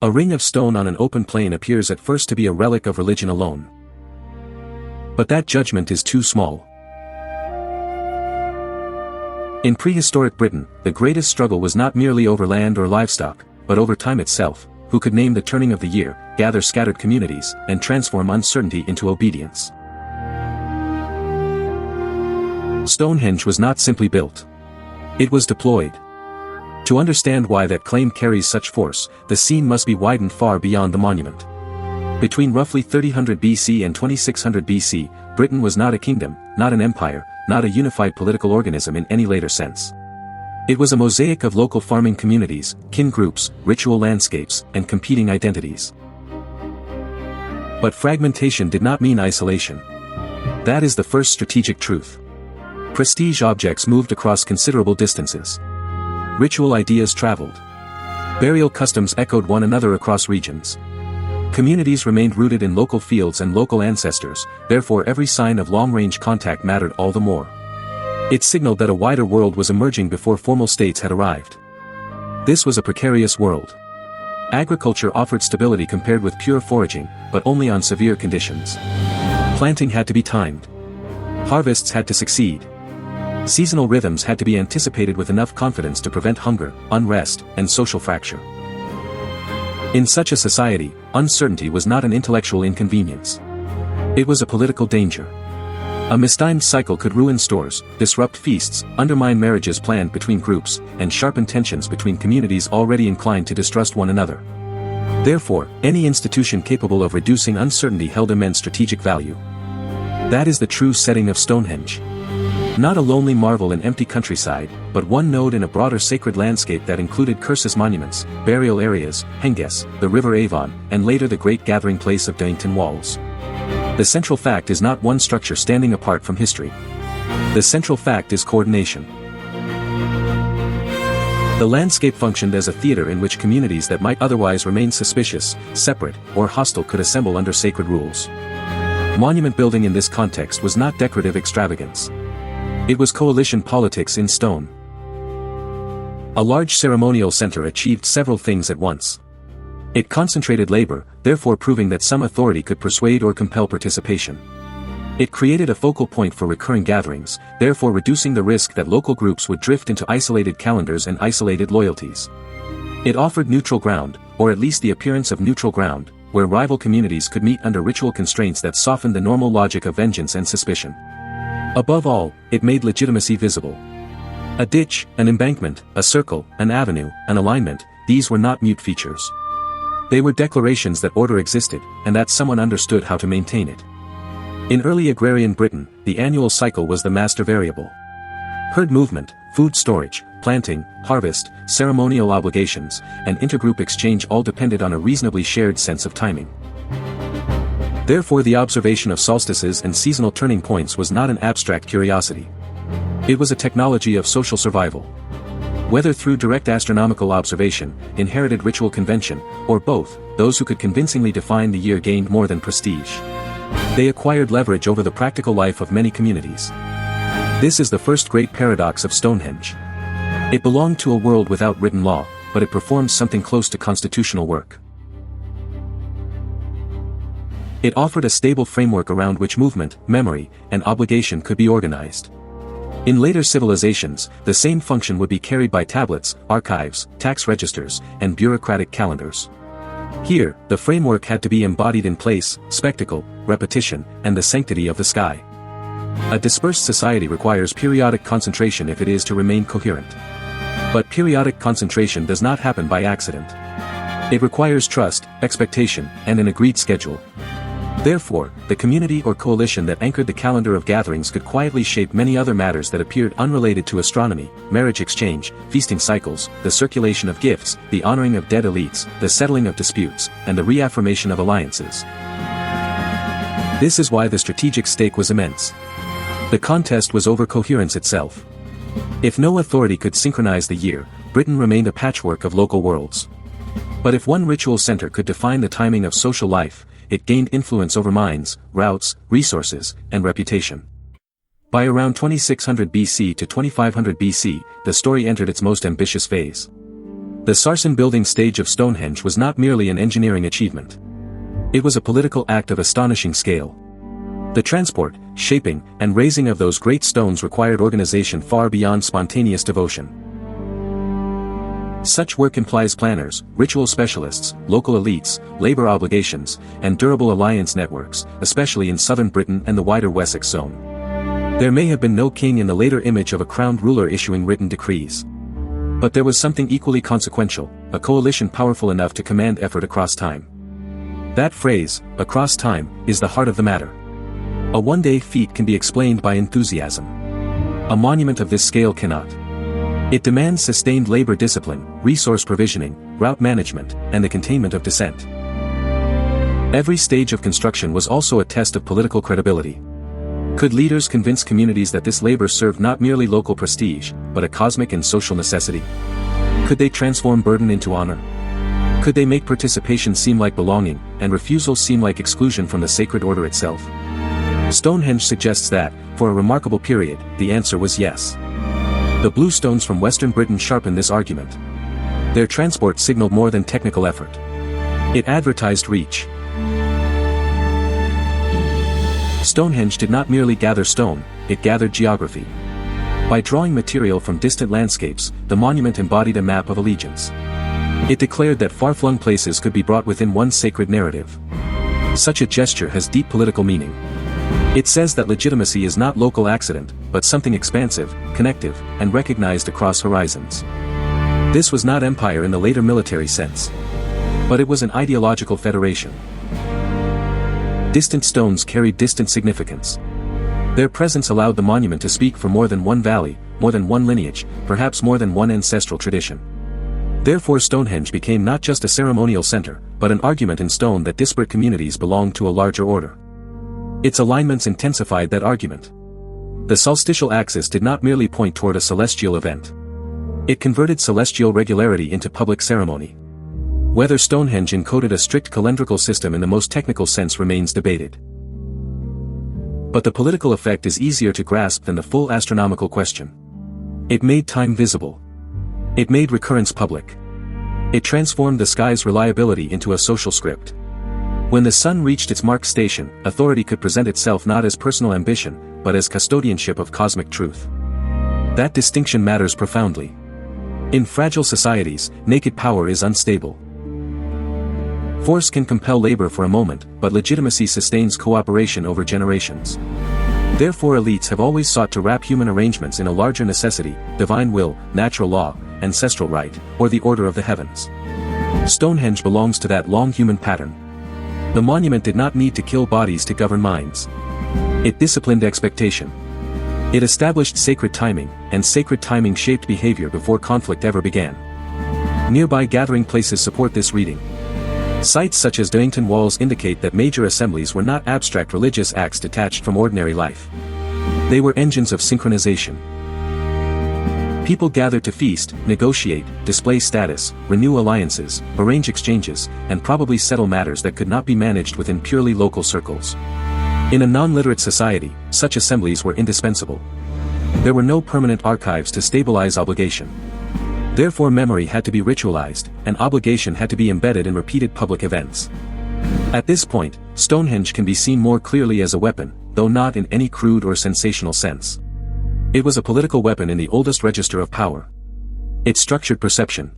A ring of stone on an open plain appears at first to be a relic of religion alone. But that judgment is too small. In prehistoric Britain, the greatest struggle was not merely over land or livestock, but over time itself. Who could name the turning of the year, gather scattered communities, and transform uncertainty into obedience? Stonehenge was not simply built. It was deployed. To understand why that claim carries such force, the scene must be widened far beyond the monument. Between roughly 3000 BC and 2600 BC, Britain was not a kingdom, not an empire, not a unified political organism in any later sense. It was a mosaic of local farming communities, kin groups, ritual landscapes, and competing identities. But fragmentation did not mean isolation. That is the first strategic truth. Prestige objects moved across considerable distances. Ritual ideas traveled. Burial customs echoed one another across regions. Communities remained rooted in local fields and local ancestors, therefore every sign of long-range contact mattered all the more. It signaled that a wider world was emerging before formal states had arrived. This was a precarious world. Agriculture offered stability compared with pure foraging, but only on severe conditions. Planting had to be timed. Harvests had to succeed. Seasonal rhythms had to be anticipated with enough confidence to prevent hunger, unrest, and social fracture. In such a society, uncertainty was not an intellectual inconvenience. It was a political danger. A mistimed cycle could ruin stores, disrupt feasts, undermine marriages planned between groups, and sharpen tensions between communities already inclined to distrust one another. Therefore, any institution capable of reducing uncertainty held immense strategic value. That is the true setting of Stonehenge. Not a lonely marvel in empty countryside, but one node in a broader sacred landscape that included cursus monuments, burial areas, Henges, the river Avon, and later the great gathering place of Donington Walls. The central fact is not one structure standing apart from history. The central fact is coordination. The landscape functioned as a theater in which communities that might otherwise remain suspicious, separate, or hostile could assemble under sacred rules. Monument building in this context was not decorative extravagance. It was coalition politics in stone. A large ceremonial center achieved several things at once. It concentrated labor, therefore proving that some authority could persuade or compel participation. It created a focal point for recurring gatherings, therefore reducing the risk that local groups would drift into isolated calendars and isolated loyalties. It offered neutral ground, or at least the appearance of neutral ground, where rival communities could meet under ritual constraints that softened the normal logic of vengeance and suspicion. Above all, it made legitimacy visible. A ditch, an embankment, a circle, an avenue, an alignment, these were not mute features. They were declarations that order existed, and that someone understood how to maintain it. In early agrarian Britain, the annual cycle was the master variable. Herd movement, food storage, planting, harvest, ceremonial obligations, and intergroup exchange all depended on a reasonably shared sense of timing. Therefore the observation of solstices and seasonal turning points was not an abstract curiosity. It was a technology of social survival. Whether through direct astronomical observation, inherited ritual convention, or both, those who could convincingly define the year gained more than prestige. They acquired leverage over the practical life of many communities. This is the first great paradox of Stonehenge. It belonged to a world without written law, but it performed something close to constitutional work. It offered a stable framework around which movement, memory, and obligation could be organized. In later civilizations, the same function would be carried by tablets, archives, tax registers, and bureaucratic calendars. Here, the framework had to be embodied in place, spectacle, repetition, and the sanctity of the sky. A dispersed society requires periodic concentration if it is to remain coherent. But periodic concentration does not happen by accident. It requires trust, expectation, and an agreed schedule. Therefore, the community or coalition that anchored the calendar of gatherings could quietly shape many other matters that appeared unrelated to astronomy, marriage exchange, feasting cycles, the circulation of gifts, the honoring of dead elites, the settling of disputes, and the reaffirmation of alliances. This is why the strategic stake was immense. The contest was over coherence itself. If no authority could synchronize the year, Britain remained a patchwork of local worlds. But if one ritual center could define the timing of social life, it gained influence over minds, routes, resources, and reputation. By around 2600 BC to 2500 BC, the story entered its most ambitious phase. The sarsen building stage of Stonehenge was not merely an engineering achievement. It was a political act of astonishing scale. The transport, shaping, and raising of those great stones required organization far beyond spontaneous devotion. Such work implies planners, ritual specialists, local elites, labor obligations, and durable alliance networks, especially in southern Britain and the wider Wessex zone. There may have been no king in the later image of a crowned ruler issuing written decrees. But there was something equally consequential, a coalition powerful enough to command effort across time. That phrase, across time, is the heart of the matter. A one-day feat can be explained by enthusiasm. A monument of this scale cannot. It demands sustained labor discipline, resource provisioning, route management, and the containment of dissent. Every stage of construction was also a test of political credibility. Could leaders convince communities that this labor served not merely local prestige, but a cosmic and social necessity? Could they transform burden into honor? Could they make participation seem like belonging, and refusal seem like exclusion from the sacred order itself? Stonehenge suggests that, for a remarkable period, the answer was yes. The blue stones from Western Britain sharpened this argument. Their transport signaled more than technical effort. It advertised reach. Stonehenge did not merely gather stone, it gathered geography. By drawing material from distant landscapes, the monument embodied a map of allegiance. It declared that far-flung places could be brought within one sacred narrative. Such a gesture has deep political meaning. It says that legitimacy is not local accident, but something expansive, connective, and recognized across horizons. This was not empire in the later military sense. But it was an ideological federation. Distant stones carried distant significance. Their presence allowed the monument to speak for more than one valley, more than one lineage, perhaps more than one ancestral tradition. Therefore Stonehenge became not just a ceremonial center, but an argument in stone that disparate communities belonged to a larger order. Its alignments intensified that argument. The solstitial axis did not merely point toward a celestial event. It converted celestial regularity into public ceremony. Whether Stonehenge encoded a strict calendrical system in the most technical sense remains debated. But the political effect is easier to grasp than the full astronomical question. It made time visible. It made recurrence public. It transformed the sky's reliability into a social script. When the sun reached its marked station, authority could present itself not as personal ambition, but as custodianship of cosmic truth. That distinction matters profoundly. In fragile societies, naked power is unstable. Force can compel labor for a moment, but legitimacy sustains cooperation over generations. Therefore elites have always sought to wrap human arrangements in a larger necessity, divine will, natural law, ancestral right, or the order of the heavens. Stonehenge belongs to that long human pattern. The monument did not need to kill bodies to govern minds. It disciplined expectation. It established sacred timing, and sacred timing shaped behavior before conflict ever began. Nearby gathering places support this reading. Sites such as Doington Walls indicate that major assemblies were not abstract religious acts detached from ordinary life. They were engines of synchronization. People gathered to feast, negotiate, display status, renew alliances, arrange exchanges, and probably settle matters that could not be managed within purely local circles. In a non-literate society, such assemblies were indispensable. There were no permanent archives to stabilize obligation. Therefore memory had to be ritualized, and obligation had to be embedded in repeated public events. At this point, Stonehenge can be seen more clearly as a weapon, though not in any crude or sensational sense. It was a political weapon in the oldest register of power. It structured perception.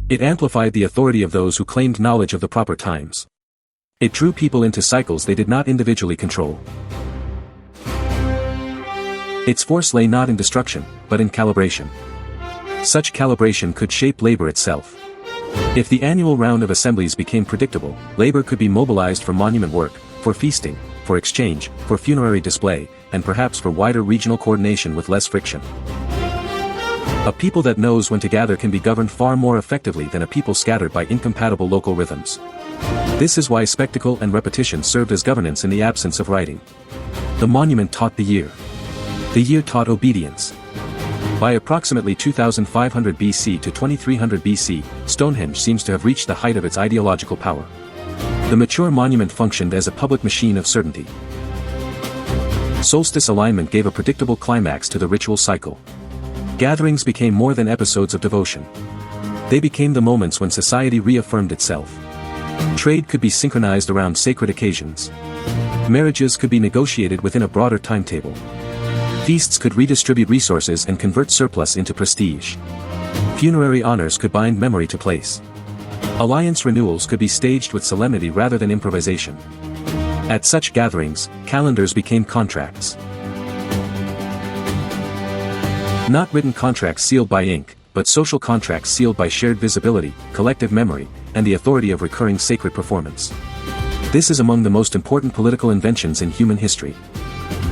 It amplified the authority of those who claimed knowledge of the proper times. It drew people into cycles they did not individually control. Its force lay not in destruction, but in calibration. Such calibration could shape labor itself. If the annual round of assemblies became predictable, labor could be mobilized for monument work, for feasting, for exchange, for funerary display, and perhaps for wider regional coordination with less friction. A people that knows when to gather can be governed far more effectively than a people scattered by incompatible local rhythms. This is why spectacle and repetition served as governance in the absence of writing. The monument taught the year. The year taught obedience. By approximately 2500 BC to 2300 BC, Stonehenge seems to have reached the height of its ideological power. The mature monument functioned as a public machine of certainty. Solstice alignment gave a predictable climax to the ritual cycle. Gatherings became more than episodes of devotion. They became the moments when society reaffirmed itself. Trade could be synchronized around sacred occasions. Marriages could be negotiated within a broader timetable. Feasts could redistribute resources and convert surplus into prestige. Funerary honors could bind memory to place. Alliance renewals could be staged with solemnity rather than improvisation. At such gatherings, calendars became contracts. Not written contracts sealed by ink, but social contracts sealed by shared visibility, collective memory, and the authority of recurring sacred performance. This is among the most important political inventions in human history.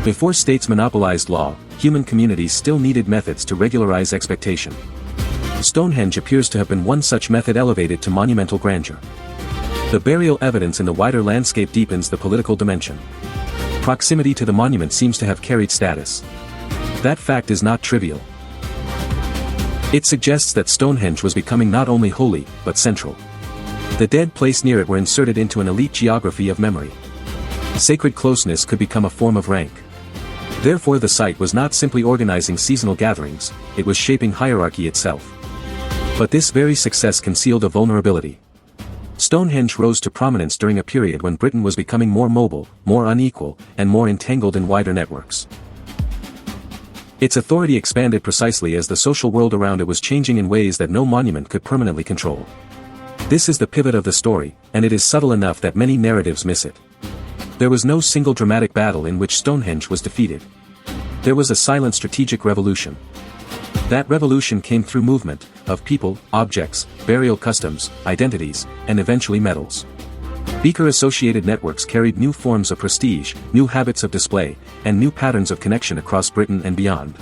Before states monopolized law, human communities still needed methods to regularize expectation. Stonehenge appears to have been one such method elevated to monumental grandeur. The burial evidence in the wider landscape deepens the political dimension. Proximity to the monument seems to have carried status. That fact is not trivial. It suggests that Stonehenge was becoming not only holy, but central. The dead placed near it were inserted into an elite geography of memory. Sacred closeness could become a form of rank. Therefore the site was not simply organizing seasonal gatherings, it was shaping hierarchy itself. But this very success concealed a vulnerability. Stonehenge rose to prominence during a period when Britain was becoming more mobile, more unequal, and more entangled in wider networks. Its authority expanded precisely as the social world around it was changing in ways that no monument could permanently control. This is the pivot of the story, and it is subtle enough that many narratives miss it. There was no single dramatic battle in which Stonehenge was defeated. There was a silent strategic revolution. That revolution came through movement, of people, objects, burial customs, identities, and eventually metals. Beaker-associated networks carried new forms of prestige, new habits of display, and new patterns of connection across Britain and beyond.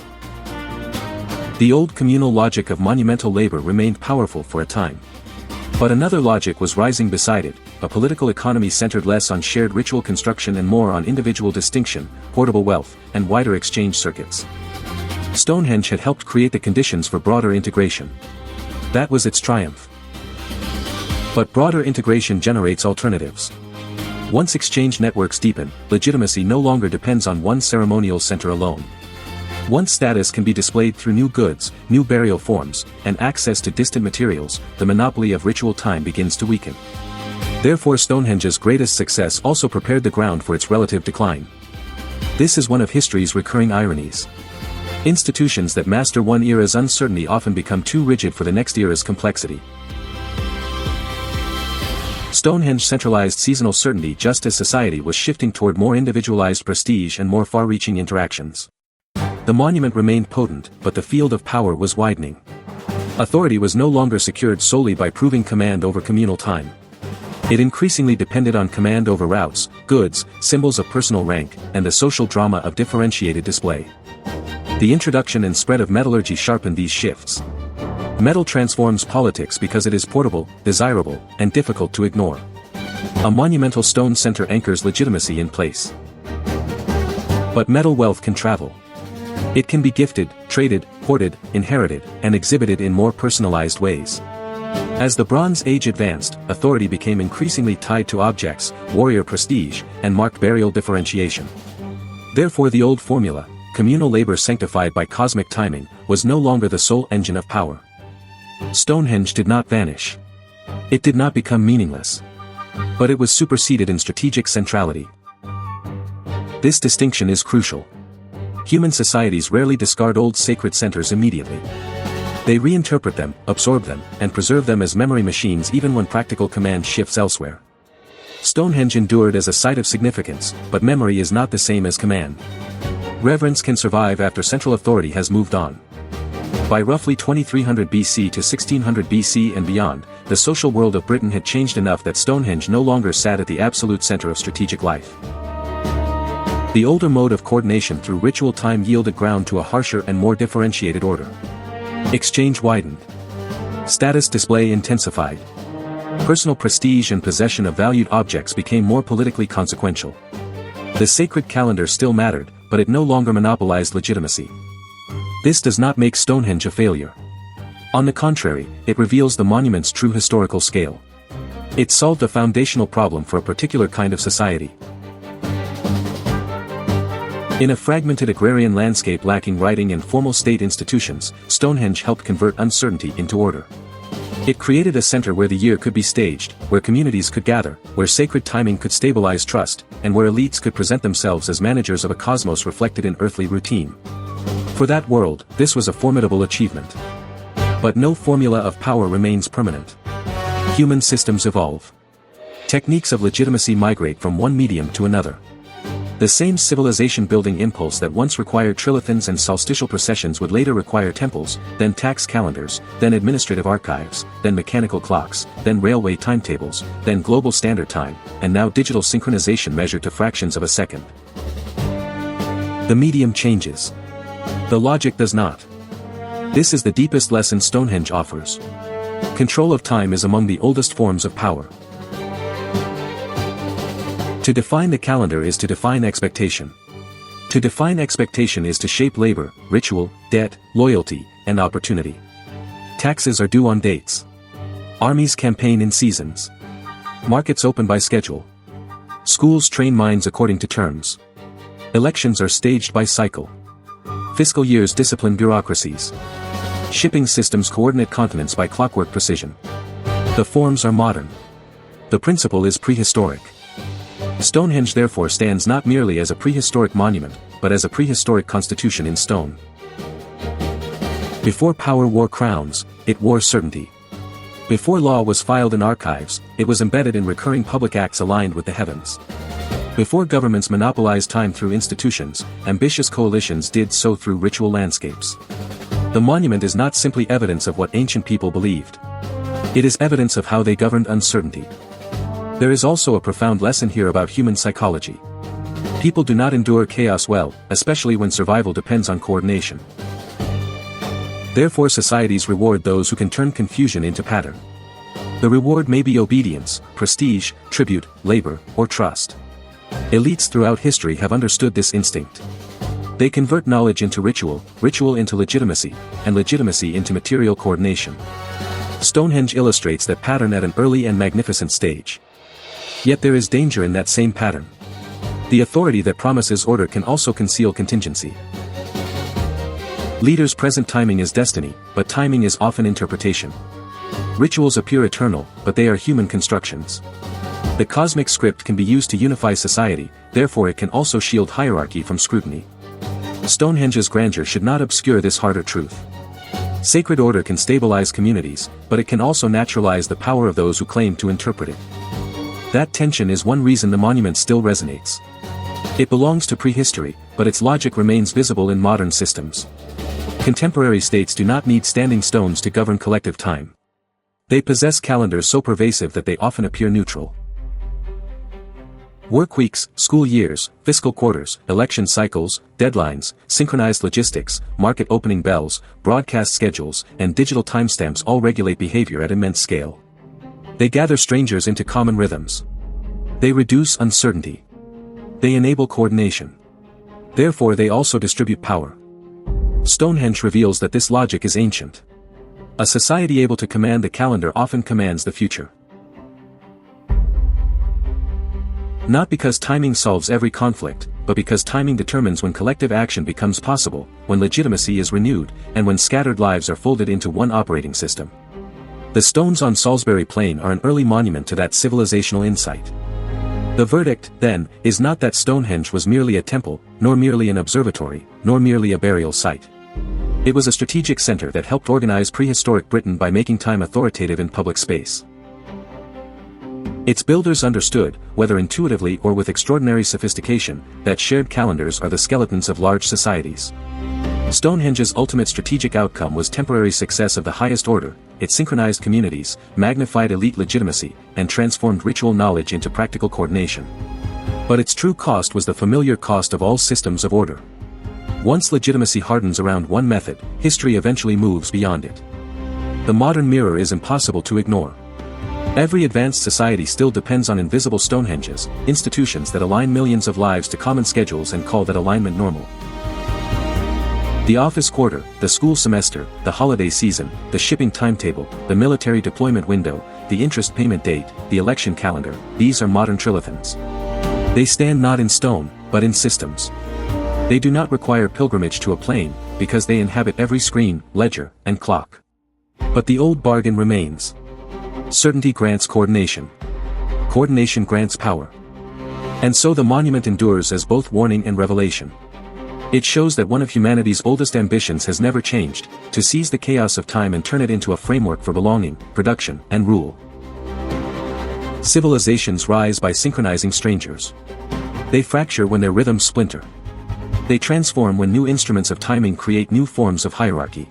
The old communal logic of monumental labor remained powerful for a time. But another logic was rising beside it, a political economy centered less on shared ritual construction and more on individual distinction, portable wealth, and wider exchange circuits. Stonehenge had helped create the conditions for broader integration. That was its triumph. But broader integration generates alternatives. Once exchange networks deepen, legitimacy no longer depends on one ceremonial center alone. Once status can be displayed through new goods, new burial forms, and access to distant materials, the monopoly of ritual time begins to weaken. Therefore Stonehenge's greatest success also prepared the ground for its relative decline. This is one of history's recurring ironies. Institutions that master one era's uncertainty often become too rigid for the next era's complexity. Stonehenge centralized seasonal certainty just as society was shifting toward more individualized prestige and more far-reaching interactions. The monument remained potent, but the field of power was widening. Authority was no longer secured solely by proving command over communal time. It increasingly depended on command over routes, goods, symbols of personal rank, and the social drama of differentiated display. The introduction and spread of metallurgy sharpened these shifts. Metal transforms politics because it is portable, desirable, and difficult to ignore. A monumental stone center anchors legitimacy in place. But metal wealth can travel. It can be gifted, traded, hoarded, inherited, and exhibited in more personalized ways. As the Bronze Age advanced, authority became increasingly tied to objects, warrior prestige, and marked burial differentiation. Therefore the old formula, communal labor sanctified by cosmic timing, was no longer the sole engine of power. Stonehenge did not vanish. It did not become meaningless. But it was superseded in strategic centrality. This distinction is crucial. Human societies rarely discard old sacred centers immediately. They reinterpret them, absorb them, and preserve them as memory machines even when practical command shifts elsewhere. Stonehenge endured as a site of significance, but memory is not the same as command. Reverence can survive after central authority has moved on. By roughly 2300 BC to 1600 BC and beyond, the social world of Britain had changed enough that Stonehenge no longer sat at the absolute center of strategic life. The older mode of coordination through ritual time yielded ground to a harsher and more differentiated order. Exchange widened. Status display intensified. Personal prestige and possession of valued objects became more politically consequential. The sacred calendar still mattered, but it no longer monopolized legitimacy. This does not make Stonehenge a failure. On the contrary, it reveals the monument's true historical scale. It solved a foundational problem for a particular kind of society. In a fragmented agrarian landscape lacking writing and formal state institutions, Stonehenge helped convert uncertainty into order. It created a center where the year could be staged, where communities could gather, where sacred timing could stabilize trust, and where elites could present themselves as managers of a cosmos reflected in earthly routine. For that world, this was a formidable achievement. But no formula of power remains permanent. Human systems evolve. Techniques of legitimacy migrate from one medium to another. The same civilization-building impulse that once required trilithons and solstitial processions would later require temples, then tax calendars, then administrative archives, then mechanical clocks, then railway timetables, then global standard time, and now digital synchronization measured to fractions of a second. The medium changes. The logic does not. This is the deepest lesson Stonehenge offers. Control of time is among the oldest forms of power. To define the calendar is to define expectation. To define expectation is to shape labor, ritual, debt, loyalty, and opportunity. Taxes are due on dates. Armies campaign in seasons. Markets open by schedule. Schools train minds according to terms. Elections are staged by cycle. Fiscal years discipline bureaucracies. Shipping systems coordinate continents by clockwork precision. The forms are modern. The principle is prehistoric. Stonehenge therefore stands not merely as a prehistoric monument, but as a prehistoric constitution in stone. Before power wore crowns, it wore certainty. Before law was filed in archives, it was embedded in recurring public acts aligned with the heavens. Before governments monopolized time through institutions, ambitious coalitions did so through ritual landscapes. The monument is not simply evidence of what ancient people believed. It is evidence of how they governed uncertainty. There is also a profound lesson here about human psychology. People do not endure chaos well, especially when survival depends on coordination. Therefore societies reward those who can turn confusion into pattern. The reward may be obedience, prestige, tribute, labor, or trust. Elites throughout history have understood this instinct. They convert knowledge into ritual, ritual into legitimacy, and legitimacy into material coordination. Stonehenge illustrates that pattern at an early and magnificent stage. Yet there is danger in that same pattern. The authority that promises order can also conceal contingency. Leaders' present timing is destiny, but timing is often interpretation. Rituals appear eternal, but they are human constructions. The cosmic script can be used to unify society, therefore it can also shield hierarchy from scrutiny. Stonehenge's grandeur should not obscure this harder truth. Sacred order can stabilize communities, but it can also naturalize the power of those who claim to interpret it. That tension is one reason the monument still resonates. It belongs to prehistory, but its logic remains visible in modern systems. Contemporary states do not need standing stones to govern collective time. They possess calendars so pervasive that they often appear neutral. Work weeks, school years, fiscal quarters, election cycles, deadlines, synchronized logistics, market opening bells, broadcast schedules, and digital timestamps all regulate behavior at immense scale. They gather strangers into common rhythms. They reduce uncertainty. They enable coordination. Therefore they also distribute power. Stonehenge reveals that this logic is ancient. A society able to command the calendar often commands the future. Not because timing solves every conflict, but because timing determines when collective action becomes possible, when legitimacy is renewed, and when scattered lives are folded into one operating system. The stones on Salisbury Plain are an early monument to that civilizational insight. The verdict, then, is not that Stonehenge was merely a temple, nor merely an observatory, nor merely a burial site. It was a strategic center that helped organize prehistoric Britain by making time authoritative in public space. Its builders understood, whether intuitively or with extraordinary sophistication, that shared calendars are the skeletons of large societies. Stonehenge's ultimate strategic outcome was temporary success of the highest order. It synchronized communities, magnified elite legitimacy, and transformed ritual knowledge into practical coordination. But its true cost was the familiar cost of all systems of order. Once legitimacy hardens around one method, history eventually moves beyond it. The modern mirror is impossible to ignore. Every advanced society still depends on invisible Stonehenges, institutions that align millions of lives to common schedules and call that alignment normal. The office quarter, the school semester, the holiday season, the shipping timetable, the military deployment window, the interest payment date, the election calendar, these are modern trilithons. They stand not in stone, but in systems. They do not require pilgrimage to a plane, because they inhabit every screen, ledger, and clock. But the old bargain remains. Certainty grants coordination. Coordination grants power. And so the monument endures as both warning and revelation. It shows that one of humanity's oldest ambitions has never changed, to seize the chaos of time and turn it into a framework for belonging, production, and rule. Civilizations rise by synchronizing strangers. They fracture when their rhythms splinter. They transform when new instruments of timing create new forms of hierarchy.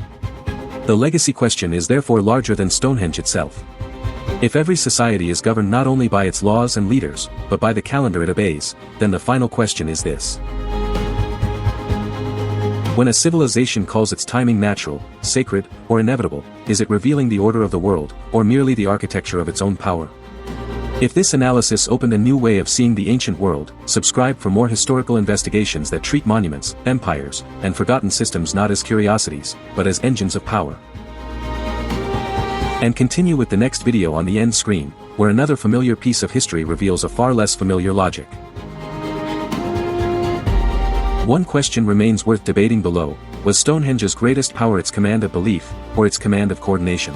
The legacy question is therefore larger than Stonehenge itself. If every society is governed not only by its laws and leaders, but by the calendar it obeys, then the final question is this. When a civilization calls its timing natural, sacred, or inevitable, is it revealing the order of the world, or merely the architecture of its own power? If this analysis opened a new way of seeing the ancient world, subscribe for more historical investigations that treat monuments, empires, and forgotten systems not as curiosities, but as engines of power. And continue with the next video on the end screen, where another familiar piece of history reveals a far less familiar logic. One question remains worth debating below: was Stonehenge's greatest power its command of belief, or its command of coordination?